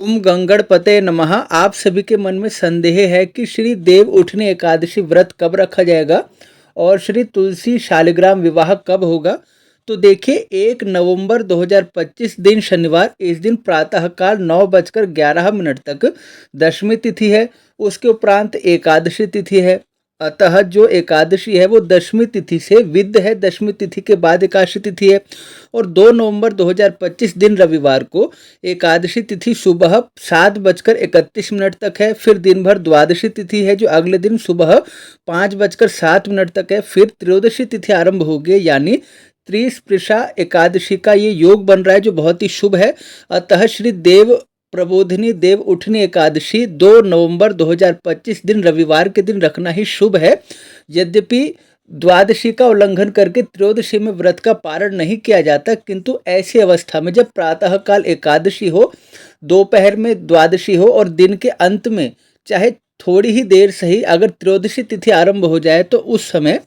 ओम गंगणपते नमः। आप सभी के मन में संदेह है कि श्री देव उठनी एकादशी व्रत कब रखा जाएगा और श्री तुलसी शालिग्राम विवाह कब होगा। तो देखिए 1 नवंबर 2025 दिन शनिवार, इस दिन प्रातःकाल 9:11 तक दशमी तिथि है। उसके उपरांत एकादशी तिथि है। अतः जो एकादशी है वो दशमी तिथि से विद्ध है। दशमी तिथि के बाद एकादशी तिथि है। और 2 नवंबर 2025 दिन रविवार को एकादशी तिथि सुबह 7:31 तक है। फिर दिन भर द्वादशी तिथि है जो अगले दिन सुबह 5:07 तक है। फिर त्रयोदशी तिथि आरंभ होगी, यानी त्रिस्पृशा एकादशी का ये योग बन रहा है जो बहुत ही शुभ है। अतः श्री देव प्रबोधिनी देव उठनी एकादशी 2 नवंबर 2025 दिन रविवार के दिन रखना ही शुभ है। यद्यपि द्वादशी का उल्लंघन करके त्रयोदशी में व्रत का पारण नहीं किया जाता, किंतु ऐसी अवस्था में जब प्रातःकाल एकादशी हो, दोपहर में द्वादशी हो और दिन के अंत में चाहे थोड़ी ही देर सही अगर त्रयोदशी तिथि आरंभ हो जाए तो उस समय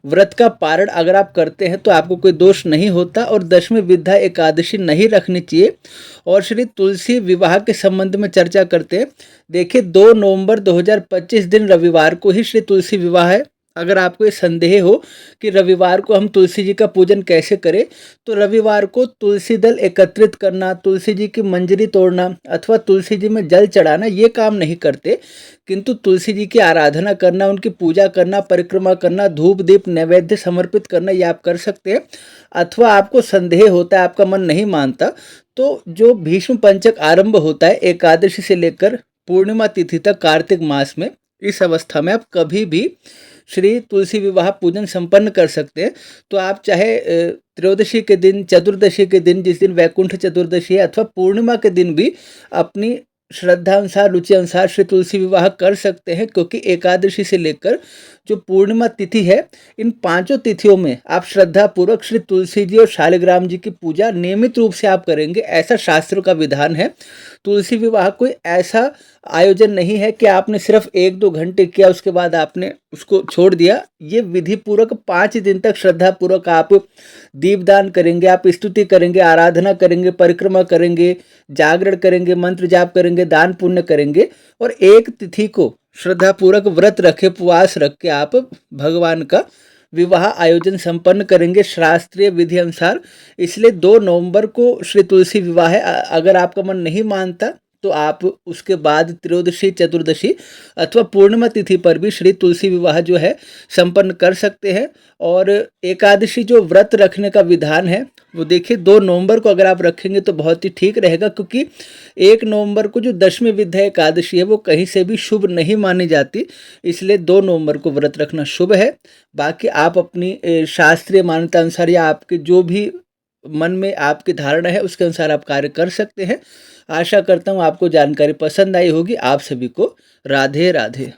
व्रत का पारण अगर आप करते हैं तो आपको कोई दोष नहीं होता और दशमी विद्या एकादशी नहीं रखनी चाहिए। और श्री तुलसी विवाह के संबंध में चर्चा करते हैं। देखिए 2 नवंबर 2025 दिन रविवार को ही श्री तुलसी विवाह है। अगर आपको ये संदेह हो कि रविवार को हम तुलसी जी का पूजन कैसे करें, तो रविवार को तुलसी दल एकत्रित करना, तुलसी जी की मंजरी तोड़ना अथवा तुलसी जी में जल चढ़ाना ये काम नहीं करते, किंतु तुलसी जी की आराधना करना, उनकी पूजा करना, परिक्रमा करना, धूप दीप नैवेद्य समर्पित करना ये आप कर सकते हैं। अथवा आपको संदेह होता है, आपका मन नहीं मानता, तो जो भीष्म पंचक आरंभ होता है एकादशी से लेकर पूर्णिमा तिथि तक कार्तिक मास में, इस अवस्था में आप कभी भी श्री तुलसी विवाह पूजन संपन्न कर सकते हैं। तो आप चाहे त्रयोदशी के दिन, चतुर्दशी के दिन जिस दिन वैकुंठ चतुर्दशी है, अथवा पूर्णिमा के दिन भी अपनी श्रद्धा अनुसार, रुचि अनुसार श्री तुलसी विवाह कर सकते हैं, क्योंकि एकादशी से लेकर जो पूर्णिमा तिथि है, इन पांचों तिथियों में आप श्रद्धा पूर्वक श्री तुलसी जी और शालिग्राम जी की पूजा नियमित रूप से आप करेंगे, ऐसा शास्त्रों का विधान है। तुलसी विवाह कोई ऐसा आयोजन नहीं है कि आपने सिर्फ 1-2 घंटे किया उसके बाद आपने उसको छोड़ दिया। ये विधि पूर्वक 5 दिन तक श्रद्धा पूर्वक आप दीपदान करेंगे, आप स्तुति करेंगे, आराधना करेंगे, परिक्रमा करेंगे, जागरण करेंगे, मंत्र जाप करेंगे, दान पुण्य करेंगे और एक तिथि को श्रद्धा पूर्वक व्रत रखे, उपवास रख के आप भगवान का विवाह आयोजन संपन्न करेंगे शास्त्रीय विधि अनुसार। इसलिए 2 नवंबर को श्री तुलसी विवाह है। अगर आपका मन नहीं मानता तो आप उसके बाद त्रयोदशी, चतुर्दशी अथवा पूर्णिमा तिथि पर भी श्री तुलसी विवाह जो है संपन्न कर सकते हैं। और एकादशी जो व्रत रखने का विधान है वो देखिए 2 नवंबर को अगर आप रखेंगे तो बहुत ही ठीक रहेगा, क्योंकि 1 नवंबर को जो दशमी विद्या एकादशी है वो कहीं से भी शुभ नहीं मानी जाती, इसलिए 2 नवंबर को व्रत रखना शुभ है। बाकी आप अपनी शास्त्रीय मान्यता अनुसार या आपके जो भी मन में आपकी धारणा है उसके अनुसार आप कार्य कर सकते हैं। आशा करता हूँ आपको जानकारी पसंद आई होगी। आप सभी को राधे राधे।